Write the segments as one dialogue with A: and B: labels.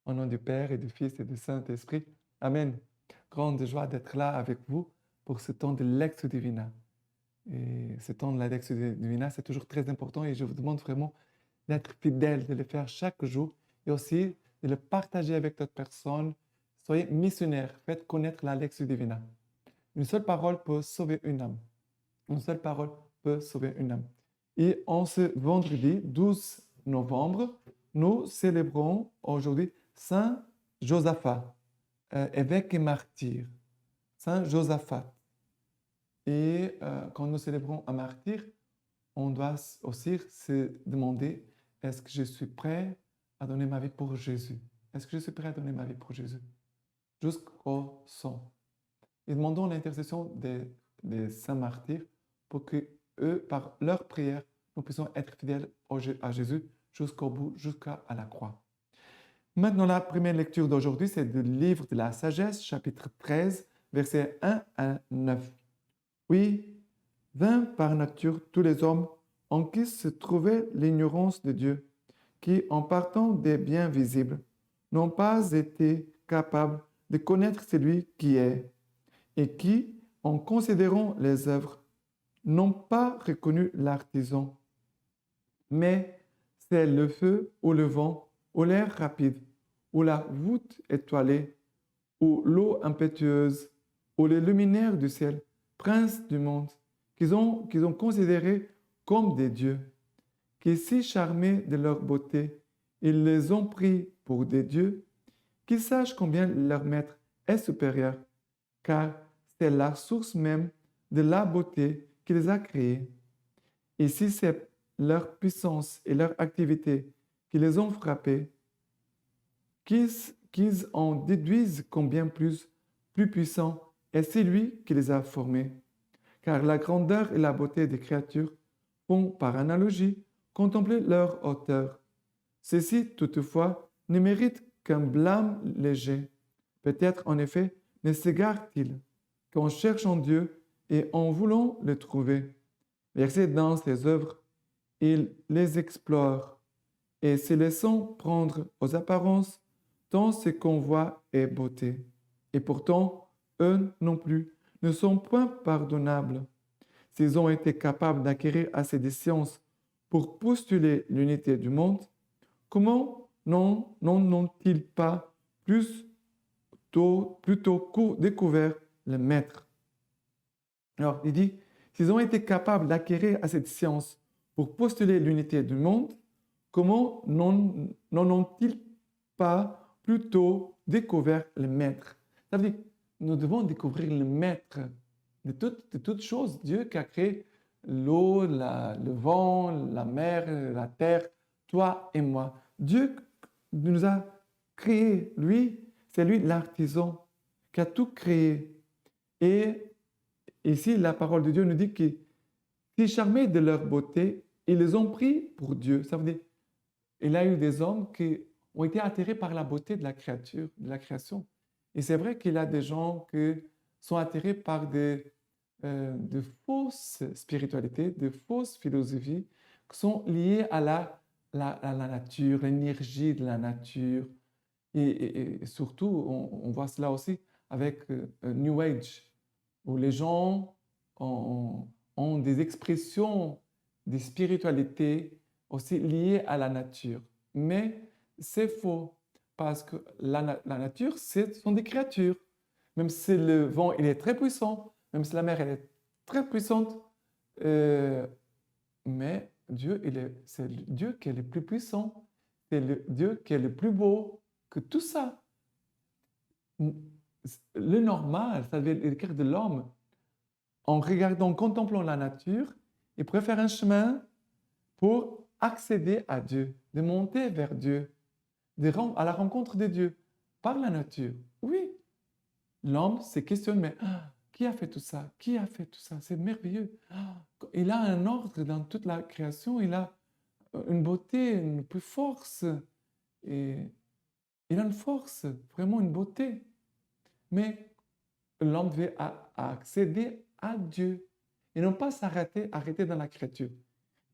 A: Au nom du Père et du Fils et du Saint-Esprit. Amen. Grande joie d'être là avec vous pour ce temps de Lectio Divina. Et ce temps de la Lectio Divina, c'est toujours très important et je vous demande vraiment d'être fidèle, de le faire chaque jour et aussi de le partager avec d'autres personnes. Soyez missionnaires, faites connaître la Lectio Divina. Une seule parole peut sauver une âme. Une seule parole peut sauver une âme. Et en ce vendredi 12 novembre, nous célébrons aujourd'hui Saint Josaphat, évêque et martyr. Saint Josaphat. Et quand nous célébrons un martyr, on doit aussi se demander, est-ce que je suis prêt à donner ma vie pour Jésus? Est-ce que je suis prêt à donner ma vie pour Jésus? Jusqu'au sang. Et demandons l'intercession des saints martyrs pour que eux, par leur prière, nous puissions être fidèles à Jésus jusqu'au bout, jusqu'à la croix. Maintenant, la première lecture d'aujourd'hui, c'est du livre de la sagesse, chapitre 13, versets 1 à 9. Oui, vains par nature tous les hommes en qui se trouvait l'ignorance de Dieu, qui, en partant des biens visibles, n'ont pas été capables de connaître celui qui est, et qui, en considérant les œuvres, n'ont pas reconnu l'artisan. Mais c'est le feu ou le vent, ou l'air rapide, ou la voûte étoilée, ou l'eau impétueuse, ou les luminaires du ciel, princes du monde, qu'ils ont considérés comme des dieux, qui, si charmés de leur beauté, ils les ont pris pour des dieux, qu'ils sachent combien leur maître est supérieur, car c'est la source même de la beauté qui les a créés. Et si c'est leur puissance et leur activité qui les ont frappés, qu'ils en déduisent combien plus puissant est celui qui les a formés. Car la grandeur et la beauté des créatures font, par analogie, contempler leur hauteur. Ceci, toutefois, ne mérite qu'un blâme léger. Peut-être, en effet, ne s'égare-t-il qu'en cherchant Dieu et en voulant le trouver. Versé dans ses œuvres, il les explore et se laissant prendre aux apparences, tant ce qu'on voit est beauté. Et pourtant, eux non plus ne sont point pardonnables. S'ils ont été capables d'acquérir assez de science pour postuler l'unité du monde, comment n'ont-ils pas plutôt découvert le Maître? Alors, il dit, s'ils ont été capables d'acquérir assez de science pour postuler l'unité du monde, comment n'en ont-ils pas plutôt découvert le Maître? Ça veut dire, nous devons découvrir le Maître de toutes choses. Dieu qui a créé l'eau, le vent, la mer, la terre, toi et moi. Dieu nous a créé, lui, c'est lui l'artisan qui a tout créé. Et ici, la parole de Dieu nous dit que, si charmés de leur beauté, ils les ont pris pour Dieu. Ça veut dire, il y a eu des hommes qui ont été attirés par la beauté de la créature, de la création. Et c'est vrai qu'il y a des gens qui sont attirés par de fausses spiritualités, de fausses philosophies qui sont liées à la nature, l'énergie de la nature. Et surtout, on voit cela aussi avec New Age, où les gens ont des expressions de spiritualité aussi liées à la nature. Mais c'est faux, parce que la nature, ce sont des créatures. Même si le vent il est très puissant, même si la mer elle est très puissante, euh, mais Dieu, c'est le Dieu qui est le plus puissant, c'est le Dieu qui est le plus beau que tout ça. Le normal, ça veut dire le cœur de l'homme, en regardant, en contemplant la nature, il préfère un chemin pour accéder à Dieu, de monter vers Dieu, à la rencontre de Dieu par la nature. Oui, l'homme se questionne, mais qui a fait tout ça? Qui a fait tout ça? C'est merveilleux. Il a un ordre dans toute la création, il a une beauté, une force, et il a une force, vraiment une beauté. Mais l'homme veut accéder à Dieu et non pas arrêter dans la créature.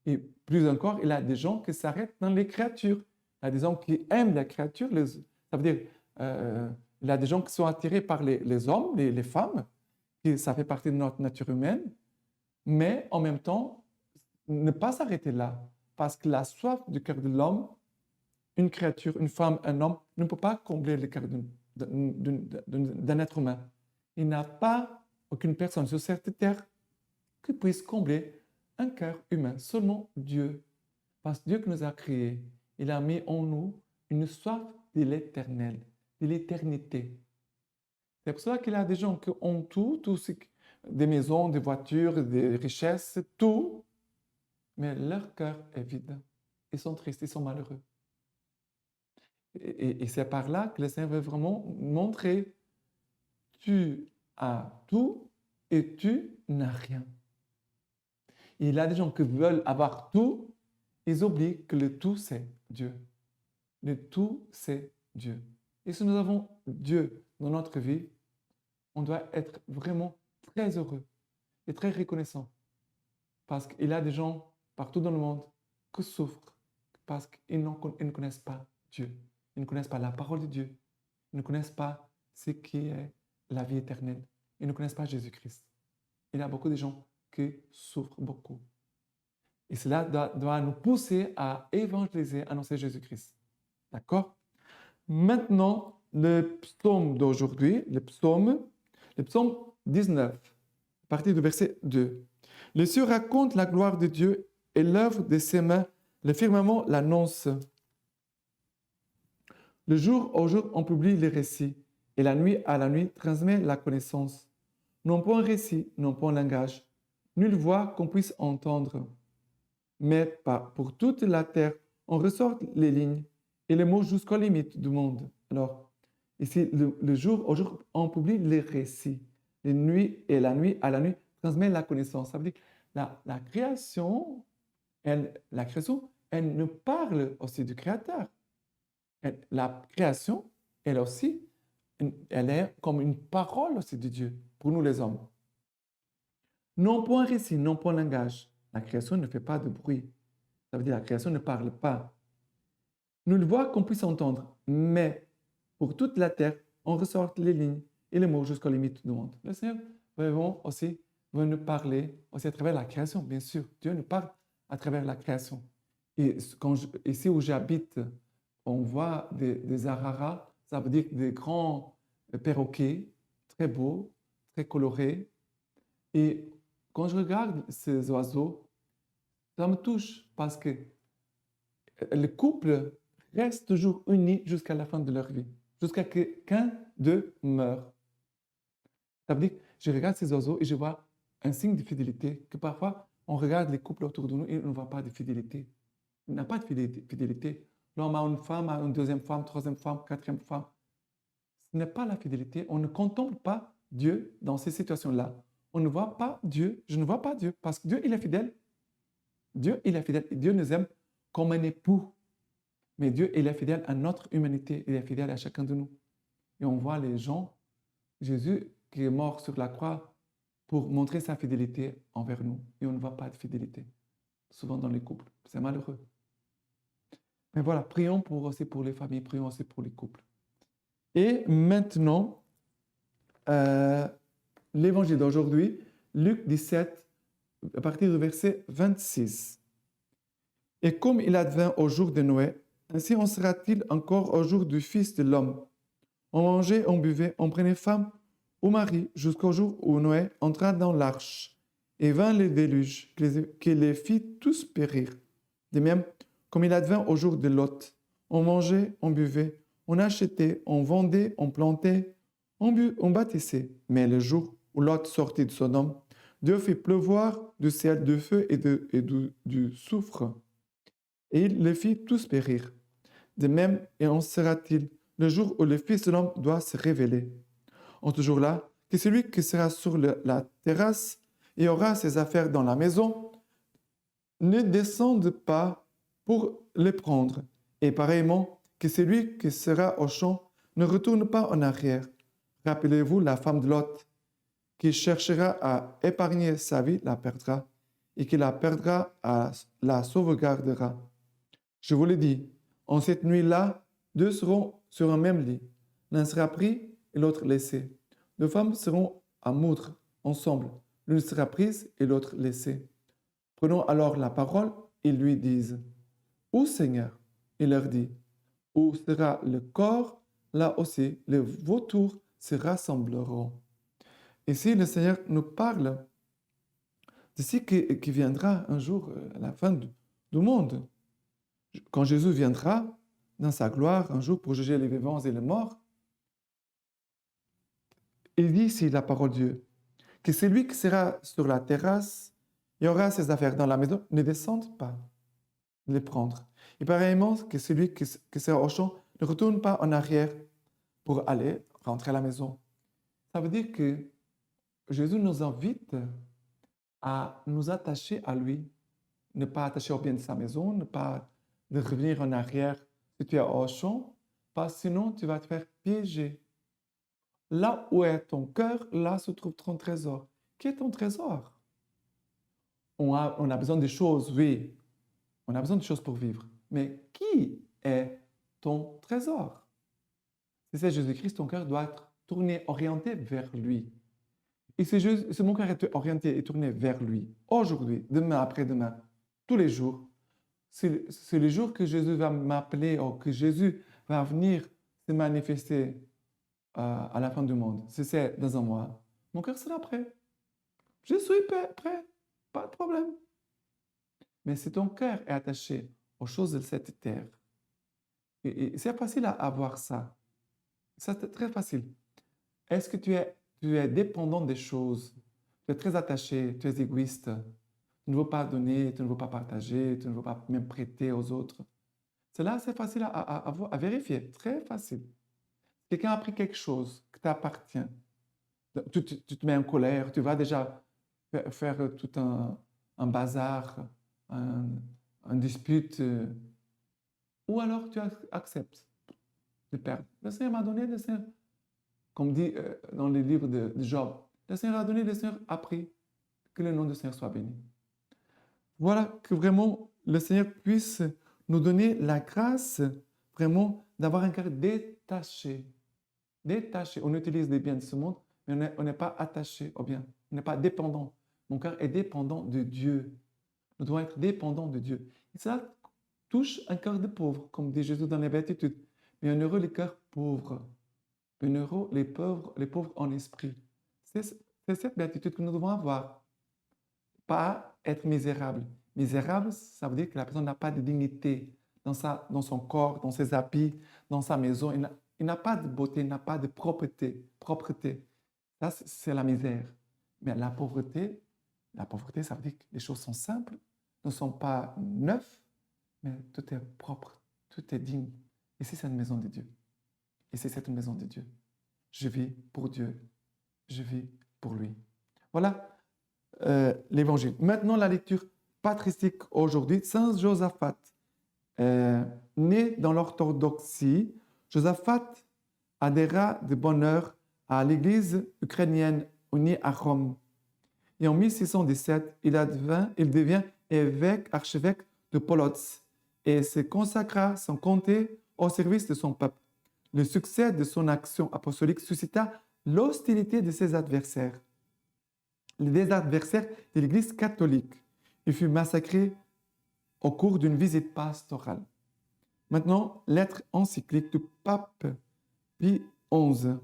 A: Et plus encore, il y a des gens qui s'arrêtent dans les créatures. Il y a des gens qui aiment la créature, Ça veut dire, il y a des gens qui sont attirés par les hommes, les femmes, et ça fait partie de notre nature humaine, mais en même temps, ne pas s'arrêter là, parce que la soif du cœur de l'homme, une créature, une femme, un homme, ne peut pas combler le cœur d'un être humain. Il n'y a pas aucune personne sur cette terre qui puisse combler un cœur humain, seulement Dieu. Parce que Dieu qui nous a créés, il a mis en nous une soif de l'éternel, de l'éternité. C'est pour cela qu'il y a des gens qui ont tout, des maisons, des voitures, des richesses, tout, mais leur cœur est vide. Ils sont tristes, ils sont malheureux. Et c'est par là que le Seigneur veut vraiment montrer, tu as tout et tu n'as rien. Et il y a des gens qui veulent avoir tout, ils oublient que le tout, c'est Dieu. Le tout, c'est Dieu. Et si nous avons Dieu dans notre vie, on doit être vraiment très heureux et très reconnaissant. Parce qu'il y a des gens partout dans le monde qui souffrent parce qu'ils ne connaissent pas Dieu. Ils ne connaissent pas la parole de Dieu. Ils ne connaissent pas ce qui est la vie éternelle. Ils ne connaissent pas Jésus-Christ. Il y a beaucoup de gens qui souffrent beaucoup. Et cela doit nous pousser à évangéliser, annoncer Jésus-Christ. D'accord? Maintenant, le psaume d'aujourd'hui, le psaume 19, à partir du verset 2. Les cieux racontent la gloire de Dieu et l'œuvre de ses mains. Le firmament l'annonce. Le jour au jour, on publie les récits, et la nuit à la nuit transmet la connaissance. Non point récit, non point langage, nulle voix qu'on puisse entendre. Mais pour toute la terre, on ressort les lignes et les mots jusqu'aux limites du monde. Alors, ici, le jour au jour, on publie les récits. Les nuits et la nuit à la nuit transmet la connaissance. Ça veut dire que la création, elle nous parle aussi du Créateur. La création, elle aussi, elle est comme une parole aussi de Dieu pour nous les hommes. Non point récit, non point langage. La création ne fait pas de bruit. Ça veut dire que la création ne parle pas. Nous le voyons qu'on puisse entendre, mais pour toute la terre, on ressort les lignes et les mots jusqu'aux limites du monde. Le Seigneur veut nous parler aussi à travers la création, bien sûr. Dieu nous parle à travers la création. Et ici où j'habite, on voit des araras, ça veut dire des grands perroquets, très beaux, très colorés. Et quand je regarde ces oiseaux, ça me touche parce que le couple reste toujours uni jusqu'à la fin de leur vie, jusqu'à ce qu'un d'eux meure. Ça veut dire que je regarde ces oiseaux et je vois un signe de fidélité, que parfois on regarde les couples autour de nous et on ne voit pas de fidélité. Il n'y a pas de fidélité. L'homme a une femme, a une deuxième femme, troisième femme, quatrième femme. Ce n'est pas la fidélité. On ne contemple pas Dieu dans ces situations-là. On ne voit pas Dieu. Je ne vois pas Dieu parce que Dieu, il est fidèle. Dieu, il est fidèle. Dieu nous aime comme un époux. Mais Dieu, il est fidèle à notre humanité. Il est fidèle à chacun de nous. Et on voit les gens, Jésus qui est mort sur la croix pour montrer sa fidélité envers nous. Et on ne voit pas de fidélité. Souvent dans les couples. C'est malheureux. Mais voilà, prions aussi pour les familles, prions aussi pour les couples. Et maintenant, l'évangile d'aujourd'hui, Luc 17, à partir du verset 26. Et comme il advint au jour de Noé, ainsi en sera-t-il encore au jour du Fils de l'homme. On mangeait, on buvait, on prenait femme ou mari jusqu'au jour où Noé entra dans l'arche et vint le déluge qui les fit tous périr. De même, comme il advint au jour de Lot, on mangeait, on buvait, on achetait, on vendait, on plantait, on bâtissait. Mais le jour où Lot sortit de Sodome, Dieu fit pleuvoir du ciel du feu et du soufre, et il les fit tous périr. De même, et en sera-t-il le jour où le Fils de l'homme doit se révéler. En ce jour-là, que celui qui sera sur la terrasse et aura ses affaires dans la maison ne descende pas pour les prendre. Et pareillement, que celui qui sera au champ ne retourne pas en arrière. Rappelez-vous la femme de Lot, qui cherchera à épargner sa vie, la perdra, et qui la perdra, la sauvegardera. Je vous le dis, en cette nuit-là, deux seront sur un même lit. L'un sera pris et l'autre laissé. Deux femmes seront à moudre ensemble. L'une sera prise et l'autre laissée. Prenons alors la parole et lui disent, où Seigneur? Il leur dit, où sera le corps, là aussi les vautours se rassembleront. Ici, le Seigneur nous parle de ce qui viendra un jour à la fin du monde. Quand Jésus viendra dans sa gloire un jour pour juger les vivants et les morts, il dit ici la parole de Dieu, que celui qui sera sur la terrasse, il y aura ses affaires dans la maison, ne descende pas les prendre. Et pareillement que celui qui sera au champ ne retourne pas en arrière pour aller rentrer à la maison. Ça veut dire que Jésus nous invite à nous attacher à lui, ne pas attacher au bien de sa maison, ne pas de revenir en arrière si tu es au champ, parce que sinon tu vas te faire piéger. Là où est ton cœur, là se trouve ton trésor. Qui est ton trésor? On a besoin de choses, oui. On a besoin de choses pour vivre. Mais qui est ton trésor? Si c'est Jésus-Christ, ton cœur doit être tourné, orienté vers lui. Et si mon cœur est orienté et tourné vers lui, aujourd'hui, demain, après-demain, tous les jours, c'est le jour que Jésus va m'appeler ou que Jésus va venir se manifester à la fin du monde. Si c'est dans un mois, mon cœur sera prêt. Je suis prêt, pas de problème. Mais si ton cœur est attaché aux choses de cette terre, et c'est facile à avoir ça. C'est très facile. Est-ce que tu es dépendant des choses? Tu es très attaché, tu es égoïste. Tu ne veux pas donner, tu ne veux pas partager, tu ne veux pas même prêter aux autres. Cela, c'est facile à vérifier, très facile. Quelqu'un a pris quelque chose qui t'appartient. Tu te mets en colère, tu vas déjà faire tout un bazar, un dispute, ou alors tu acceptes de perdre. Le Seigneur m'a donné, le Seigneur, comme dit dans les livres de Job, le Seigneur a donné, le Seigneur a pris. Que le nom du Seigneur soit béni. Voilà, que vraiment le Seigneur puisse nous donner la grâce vraiment d'avoir un cœur détaché. Détaché. On utilise les biens de ce monde, mais on n'est pas attaché aux biens. On n'est pas dépendant. Mon cœur est dépendant de Dieu. Nous devons être dépendants de Dieu. Et cela touche un cœur de pauvre, comme dit Jésus dans les Béatitudes. Bienheureux les cœurs pauvres. Bienheureux les pauvres en esprit. C'est cette béatitude que nous devons avoir. Pas être misérable. Misérable, ça veut dire que la personne n'a pas de dignité dans son corps, dans ses habits, dans sa maison. Il n'a pas de beauté, il n'a pas de propreté. Ça, c'est la misère. Mais la pauvreté, ça veut dire que les choses sont simples, ne sont pas neuves, mais tout est propre, tout est digne. Ici, c'est une maison de Dieu. Ici, c'est une maison de Dieu. Je vis pour Dieu. Je vis pour lui. Voilà l'évangile. Maintenant, la lecture patristique aujourd'hui. Saint Josaphat, né dans l'orthodoxie, Josaphat adhéra de bonne heure à l'église ukrainienne unie à Rome. Et en 1617, il devient archevêque de Polotsk et se consacra sans compter au service de son peuple. Le succès de son action apostolique suscita l'hostilité de ses adversaires, des adversaires de l'Église catholique. Il fut massacré au cours d'une visite pastorale. Maintenant, lettre encyclique du pape Pie XI.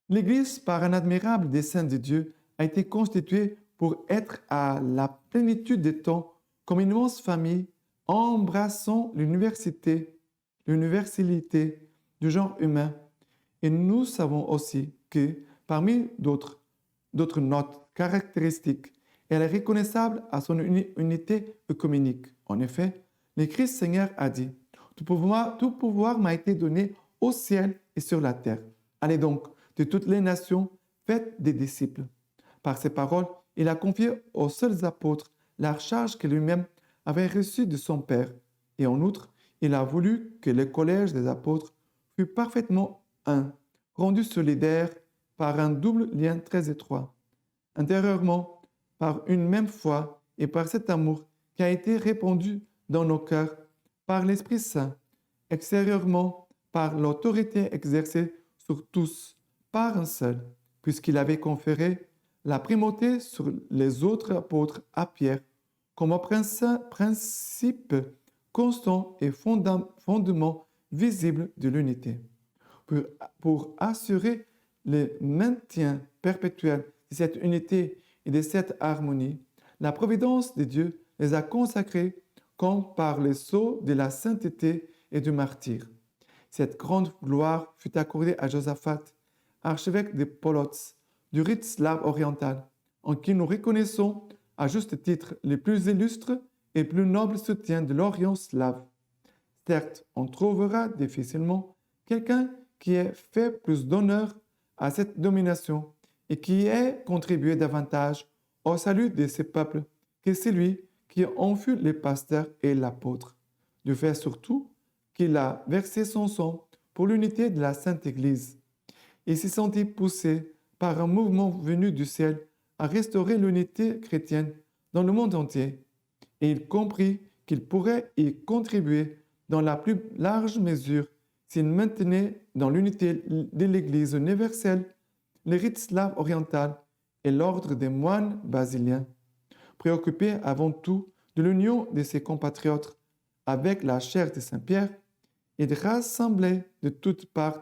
A: L'Église, par un admirable dessein de Dieu, a été constituée pour être à la plénitude des temps comme une immense famille embrassant l'universalité du genre humain. Et nous savons aussi que, parmi d'autres notes caractéristiques, elle est reconnaissable à son unité œcuménique. En effet, le Christ Seigneur a dit « Tout pouvoir m'a été donné au ciel et sur la terre. Allez donc, de toutes les nations, faites des disciples. » Par ces paroles, il a confié aux seuls apôtres la charge que lui-même avait reçue de son Père. Et en outre, il a voulu que le collège des apôtres fût parfaitement un, rendu solidaire par un double lien très étroit. Intérieurement, par une même foi et par cet amour qui a été répandu dans nos cœurs par l'Esprit Saint. Extérieurement, par l'autorité exercée sur tous par un seul, puisqu'il avait conféré la primauté sur les autres apôtres à Pierre, comme un principe constant et fondement visible de l'unité. Pour assurer le maintien perpétuel de cette unité et de cette harmonie, la providence de Dieu les a consacrés comme par le sceau de la sainteté et du martyre. Cette grande gloire fut accordée à Josaphat, archevêque de Polotsk, du rite slave oriental, en qui nous reconnaissons à juste titre les plus illustres et plus nobles soutiens de l'Orient slave. Certes, on trouvera difficilement quelqu'un qui ait fait plus d'honneur à cette domination et qui ait contribué davantage au salut de ces peuples que celui qui en fut le pasteur et l'apôtre, du fait surtout qu'il a versé son sang pour l'unité de la Sainte Église. Il s'est senti poussé par un mouvement venu du ciel à restaurer l'unité chrétienne dans le monde entier, et il comprit qu'il pourrait y contribuer dans la plus large mesure s'il maintenait dans l'unité de l'Église universelle le rite slave oriental et l'ordre des moines basiliens, préoccupé avant tout de l'union de ses compatriotes avec la chair de Saint-Pierre et de rassembler de toutes parts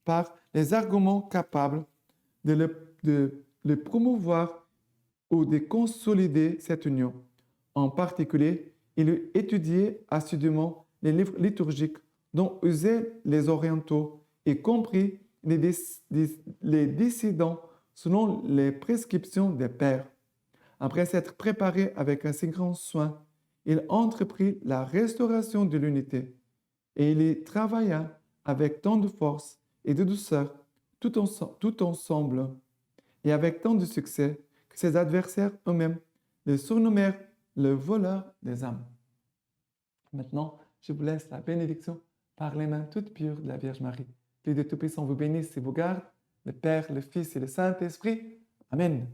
A: par les arguments capables de le promouvoir ou de consolider cette union. En particulier, il eut étudié assidûment les livres liturgiques dont usaient les orientaux et compris les dissidents selon les prescriptions des pères. Après s'être préparé avec un si grand soin, il entreprit la restauration de l'unité et il y travailla avec tant de force et de douceur tout ensemble et avec tant de succès que ses adversaires eux-mêmes le surnommèrent le voleur des âmes. Maintenant, je vous laisse la bénédiction par les mains toutes pures de la Vierge Marie. Dieu de Tout-Puissant vous bénisse et vous garde, le Père, le Fils et le Saint-Esprit. Amen.